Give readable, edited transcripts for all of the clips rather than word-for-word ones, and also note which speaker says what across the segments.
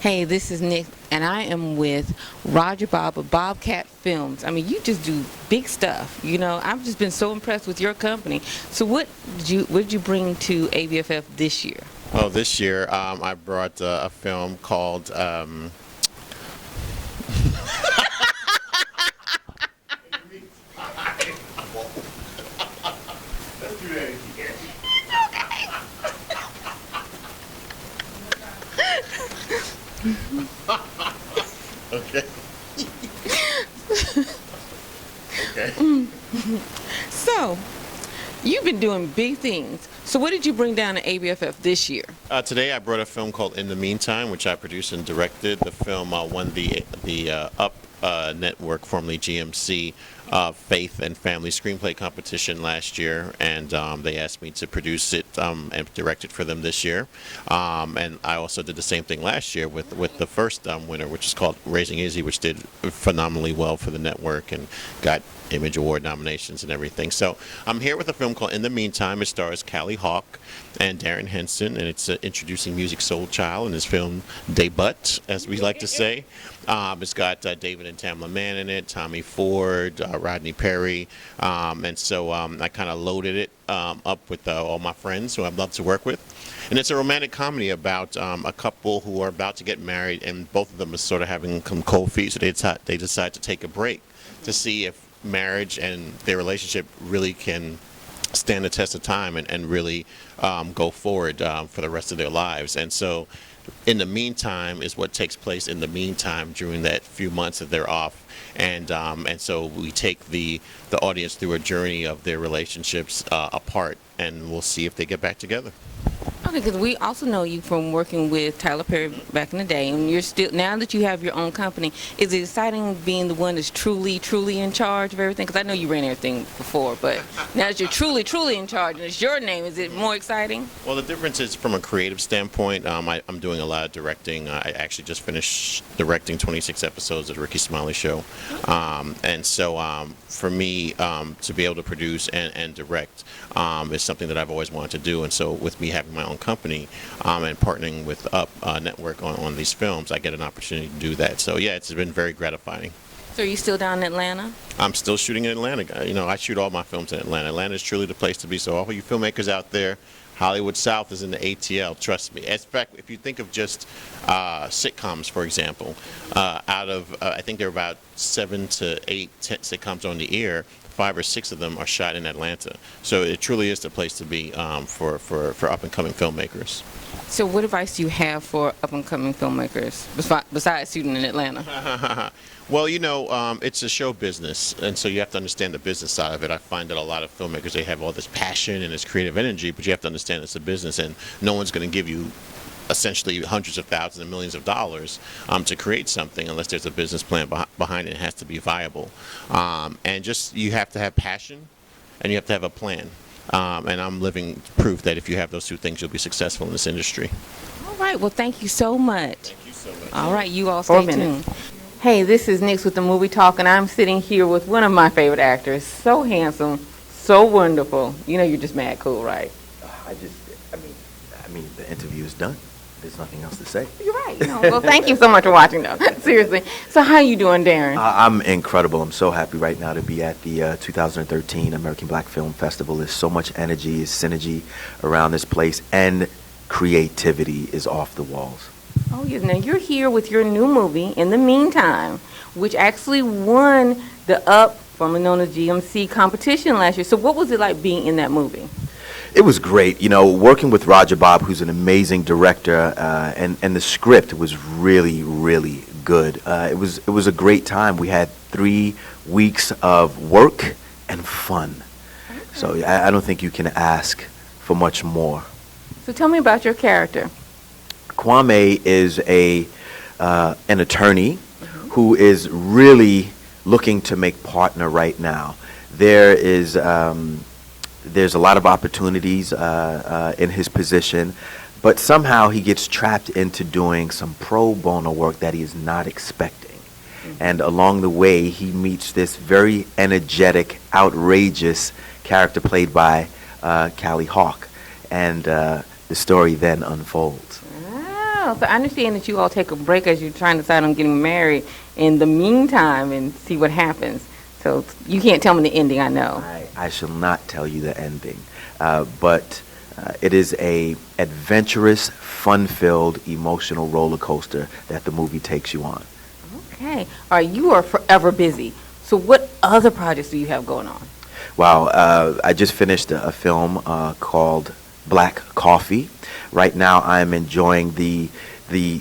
Speaker 1: Hey, this is Nick, and I am with Roger Bob of Bobcat Films. I mean, you just do big stuff. You know, I've just been so impressed with your company. So, what did you bring to ABFF this year?
Speaker 2: Well, this year I brought a film called. Okay. Okay.
Speaker 1: So, you've been doing big things. So, what did you bring down to ABFF this year?
Speaker 2: Today I brought a film called In the Meantime, which I produced and directed. The film won the Up Network, formerly GMC, Faith and Family Screenplay Competition last year, and they asked me to produce it and direct it for them this year. And I also did the same thing last year with the first winner, which is called Raising Izzy, which did phenomenally well for the network and got Image Award nominations and everything. So I'm here with a film called In the Meantime. It stars Kellee and Darren Henson, and it's introducing Music Soul Child in his film debut, as we like to say. It's got David and Tamla Mann in it, Tommy Ford, Rodney Perry, and so I kind of loaded it up with all my friends who I'd love to work with. And it's a romantic comedy about a couple who are about to get married, and both of them are sort of having some cold feet, so they decide to take a break to see if marriage and their relationship really can stand the test of time and really go forward for the rest of their lives. And so In the Meantime is what takes place in the meantime during that few months that they're off. And so we take the audience through a journey of their relationships apart, and we'll see if they get back together.
Speaker 1: Okay, because we also know you from working with Tyler Perry back in the day, and you're still, now that you have your own company, is it exciting being the one that's truly in charge of everything? Because I know you ran everything before, but now that you're truly in charge and it's your name, is it more exciting?
Speaker 2: Well, the difference is from a creative standpoint. I'm doing a lot of directing. I actually just finished directing 26 episodes of the Ricky Smiley Show, and so for me to be able to produce and direct is something that I've always wanted to do. And so with me having my own company and partnering with Up Network on these films, I get an opportunity to do that. So yeah, it's been very gratifying.
Speaker 1: So are you still down in Atlanta?
Speaker 2: I'm still shooting in Atlanta. You know, I shoot all my films in Atlanta. Atlanta is truly the place to be. So all you filmmakers out there, Hollywood South is in the ATL. Trust me. In fact, if you think of just sitcoms, for example, out of I think there are about 7 to 8 sitcoms on the air. 5 or 6 of them are shot in Atlanta. So it truly is the place to be for up-and-coming filmmakers.
Speaker 1: So what advice do you have for up-and-coming filmmakers besides shooting in Atlanta?
Speaker 2: Well, you know, it's a show business, and so you have to understand the business side of it. I find that a lot of filmmakers, they have all this passion and this creative energy, but you have to understand it's a business, and no one's going to give you essentially hundreds of thousands and millions of dollars to create something unless there's a business plan behind it. It has to be viable, and just you have to have passion and you have to have a plan, and I'm living proof that if you have those two things, you'll be successful in this industry.
Speaker 1: All right, well, thank you so much.
Speaker 2: Thank you so much.
Speaker 1: All right, you all stay tuned. Hey, this is Nix with the Movie Talk, and I'm sitting here with one of my favorite actors. So handsome, so wonderful. You know you're just mad cool, right?
Speaker 3: I mean, the interview is done. There's nothing else to say.
Speaker 1: You're right. No, well, thank you so much for watching, though. Seriously. So how you doing, Darren?
Speaker 3: I'm incredible. I'm so happy right now to be at the 2013 American Black Film Festival. There's so much energy, synergy around this place, and creativity is off the walls.
Speaker 1: Oh, yes. Now, you're here with your new movie, In the Meantime, which actually won the Up, formerly known as GMC, competition last year. So what was it like being in that movie?
Speaker 3: It was great, you know, working with Roger Bob, who's an amazing director, and the script was really good. It was a great time. We had 3 weeks of work and fun. Okay. So I don't think you can ask for much more.
Speaker 1: So tell me about your character.
Speaker 3: Kwame is an attorney who is really looking to make partner right now. There's a lot of opportunities in his position, but somehow he gets trapped into doing some pro bono work that he is not expecting. And along the way, he meets this very energetic, outrageous character played by Kellee, and the story then unfolds.
Speaker 1: Oh, so I understand that you all take a break as you're trying to decide on getting married in the meantime and see what happens. So you can't tell me the ending, I know.
Speaker 3: I shall not tell you the ending, but it is a adventurous, fun-filled, emotional roller coaster that the movie takes you on.
Speaker 1: Okay. All right, you are forever busy. So what other projects do you have going on?
Speaker 3: Wow, I just finished a film called Black Coffee. Right now, I'm enjoying the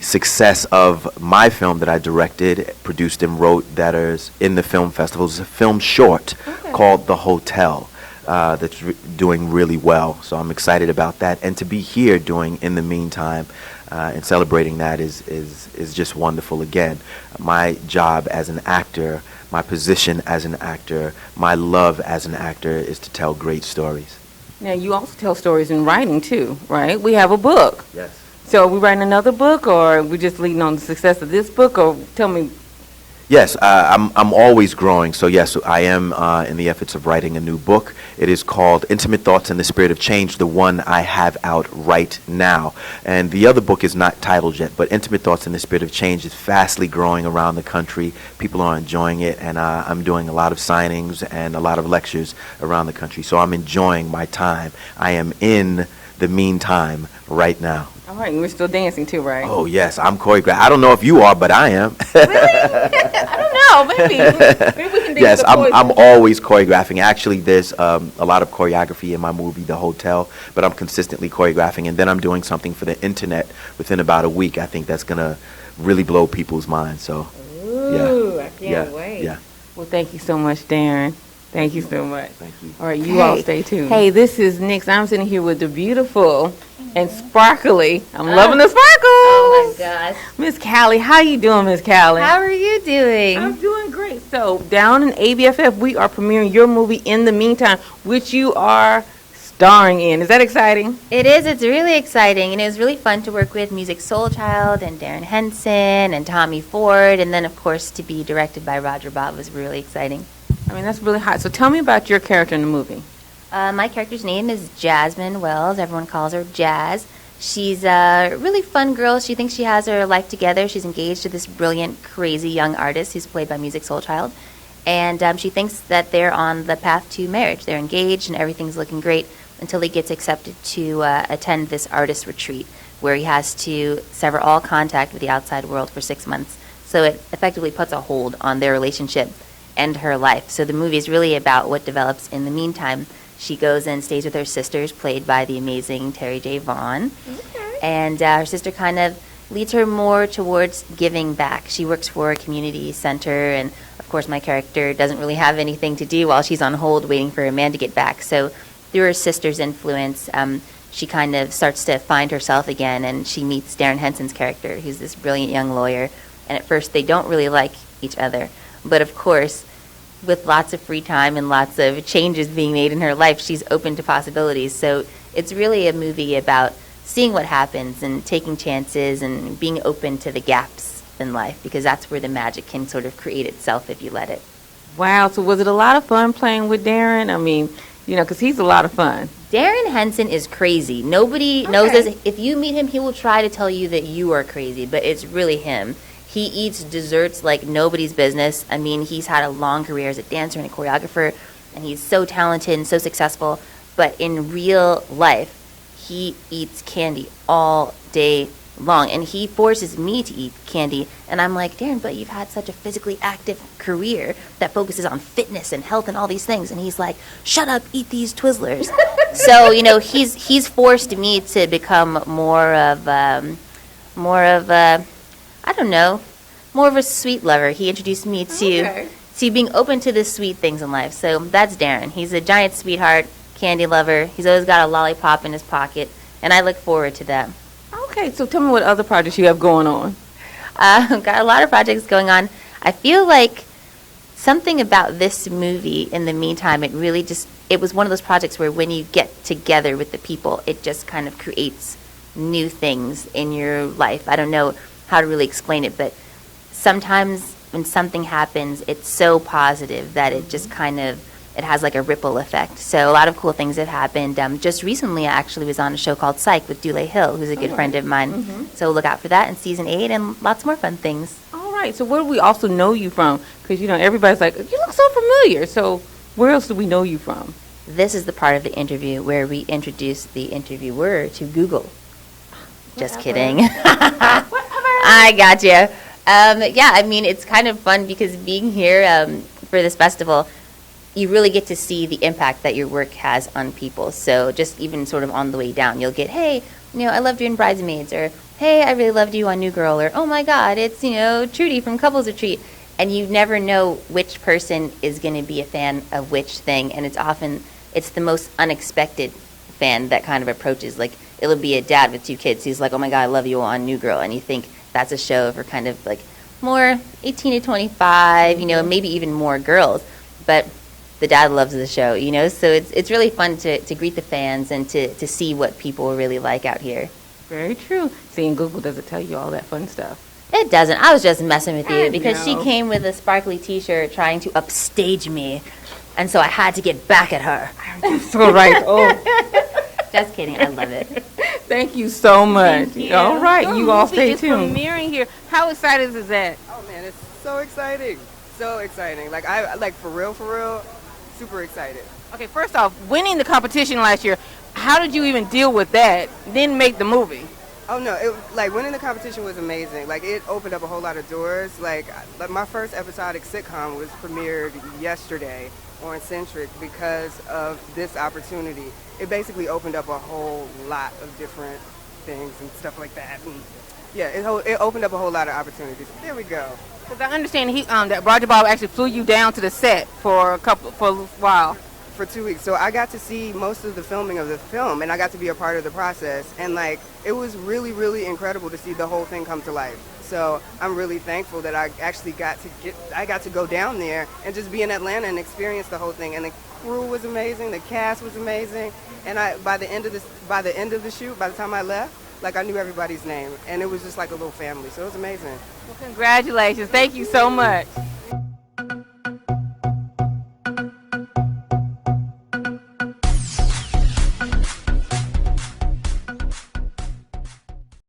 Speaker 3: success of my film that I directed, produced, and wrote that is in the film festivals. It's a film short called The Hotel that's doing really well. So I'm excited about that. And to be here doing In the Meantime and celebrating that is just wonderful. Again, my job as an actor, my position as an actor, my love as an actor is to tell great stories.
Speaker 1: Now, you also tell stories in writing, too, right? We have a book.
Speaker 3: Yes.
Speaker 1: So are we writing another book, or are we just leading on the success of this book, or tell me?
Speaker 3: Yes, I'm always growing. So yes, I am in the efforts of writing a new book. It is called Intimate Thoughts in the Spirit of Change, the one I have out right now. And the other book is not titled yet, but Intimate Thoughts in the Spirit of Change is fastly growing around the country. People are enjoying it, and I'm doing a lot of signings and a lot of lectures around the country. So I'm enjoying my time. I am in the meantime right now.
Speaker 1: All right, and we're still dancing, too, right?
Speaker 3: Oh, yes, I'm choreographed. I don't know if you are, but I am.
Speaker 1: Really? I don't know. Maybe we can dance
Speaker 3: Yes,
Speaker 1: the
Speaker 3: I'm
Speaker 1: poison.
Speaker 3: always choreographing. Actually, there's a lot of choreography in my movie, The Hotel, but I'm consistently choreographing, and then I'm doing something for the internet within about a week. I think that's going to really blow people's minds. So,
Speaker 1: Ooh, I can't
Speaker 3: yeah,
Speaker 1: wait.
Speaker 3: yeah.
Speaker 1: Well, thank you so much, Darren. Thank you so much.
Speaker 3: Thank you.
Speaker 1: All right, you all
Speaker 4: Hey.
Speaker 1: stay tuned. Hey, this is Nix. I'm sitting here with the beautiful and sparkly. I'm loving the sparkles.
Speaker 4: Oh my gosh.
Speaker 1: Miss Kellee, how you doing, Miss Kellee?
Speaker 4: How are you doing?
Speaker 1: I'm doing great. So, down in ABFF, we are premiering your movie In the Meantime, which you are starring in. Is that exciting?
Speaker 4: It is. It's really exciting. And it was really fun to work with Music Soul Child and Darren Henson and Tommy Ford. And then, of course, to be directed by Roger Bob was really exciting.
Speaker 1: I mean, that's really hot. So, tell me about your character in the movie.
Speaker 4: My character's name is Jasmine Wells. Everyone calls her Jazz. She's a really fun girl. She thinks she has her life together. She's engaged to this brilliant, crazy young artist who's played by Music Soul Child. And she thinks that they're on the path to marriage. They're engaged and everything's looking great until he gets accepted to attend this artist retreat where he has to sever all contact with the outside world for 6 months. So it effectively puts a hold on their relationship and her life. So the movie is really about what develops in the meantime. She goes and stays with her sisters, played by the amazing Terry J. Vaughn.
Speaker 1: Okay.
Speaker 4: And her sister kind of leads her more towards giving back. She works for a community center, and of course my character doesn't really have anything to do while she's on hold waiting for a man to get back. So through her sister's influence, she kind of starts to find herself again, and she meets Darren Henson's character, who's this brilliant young lawyer. And at first they don't really like each other. But of course, with lots of free time and lots of changes being made in her life, she's open to possibilities. So it's really a movie about seeing what happens and taking chances and being open to the gaps in life, because that's where the magic can sort of create itself if you let it.
Speaker 1: Wow. So, was it a lot of fun playing with Darren? I mean, you know, because he's a lot of fun.
Speaker 4: Darren Henson is crazy. Nobody knows this. If you meet him, he will try to tell you that you are crazy, but it's really him. He eats desserts like nobody's business. I mean, he's had a long career as a dancer and a choreographer, and he's so talented and so successful. But in real life, he eats candy all day long, and he forces me to eat candy. And I'm like, Darren, but you've had such a physically active career that focuses on fitness and health and all these things. And he's like, shut up, eat these Twizzlers. So, you know, he's forced me to become more of I don't know, more of a sweet lover. He introduced me to being open to the sweet things in life. So that's Darren. He's a giant sweetheart, candy lover. He's always got a lollipop in his pocket, and I look forward to that.
Speaker 1: Okay, so tell me what other projects you have going on.
Speaker 4: I've got a lot of projects going on. I feel like something about this movie, in the meantime, it was one of those projects where when you get together with the people, it just kind of creates new things in your life. I don't know how to really explain it, but sometimes when something happens, it's so positive that it just kind of it has like a ripple effect. So a lot of cool things have happened. Just recently, I actually was on a show called Psych with Dule Hill, who's a good friend of mine. So look out for that in season 8 and lots more fun things.
Speaker 1: All right. So where do we also know you from? Because, you know, everybody's like, you look so familiar. So where else do we know you from?
Speaker 4: This is the part of the interview where we introduce the interviewer to Google. Just kidding. I got you. Yeah, I mean, it's kind of fun because being here for this festival, you really get to see the impact that your work has on people. So just even sort of on the way down, you'll get, hey, you know, I loved you in Bridesmaids, or hey, I really loved you on New Girl, or oh my God, it's, you know, Trudy from Couples Retreat. And you never know which person is going to be a fan of which thing. And it's the most unexpected fan that kind of approaches. Like, it'll be a dad with 2 kids who's like, oh my God, I love you on New Girl. And you think that's a show for kind of like more 18 to 25, you know, maybe even more girls. But the dad loves the show, you know, so it's really fun to greet the fans and to see what people really like out here.
Speaker 1: Very true. Seeing Google doesn't tell you all that fun stuff.
Speaker 4: It doesn't. I was just messing with you
Speaker 1: I
Speaker 4: because she
Speaker 1: know.
Speaker 4: came with a sparkly t-shirt trying to upstage me, and so I had to get back at her.
Speaker 1: So right. Oh,
Speaker 4: Just kidding. I love it.
Speaker 1: thank you so much.
Speaker 4: Thank you.
Speaker 1: All right.
Speaker 5: Your
Speaker 1: You all
Speaker 5: movie
Speaker 1: stay
Speaker 5: is
Speaker 1: tuned.
Speaker 5: premiering here. How excited is that?
Speaker 6: Oh man, it's so exciting. So exciting. Like I like for real, super excited.
Speaker 5: Okay, first off, winning the competition last year, how did you even deal with that? Then make the movie.
Speaker 6: Oh no, like winning the competition was amazing. Like it opened up a whole lot of doors. Like my first episodic sitcom was premiered yesterday on Centric because of this opportunity. It basically opened up a whole lot of different things and stuff like that. And yeah, it opened up a whole lot of opportunities. There we go.
Speaker 5: Because I understand that Roger Bob actually flew you down to the set for a while.
Speaker 6: For 2 weeks. So I got to see most of the filming of the film, and I got to be a part of the process. And like, it was really, really incredible to see the whole thing come to life. So I'm really thankful that I actually got to go down there and just be in Atlanta and experience the whole thing. And the crew was amazing, the cast was amazing, and by the end of the shoot, by the time I left, like I knew everybody's name, and it was just like a little family. So it was amazing.
Speaker 5: Well, congratulations. Thank you so much.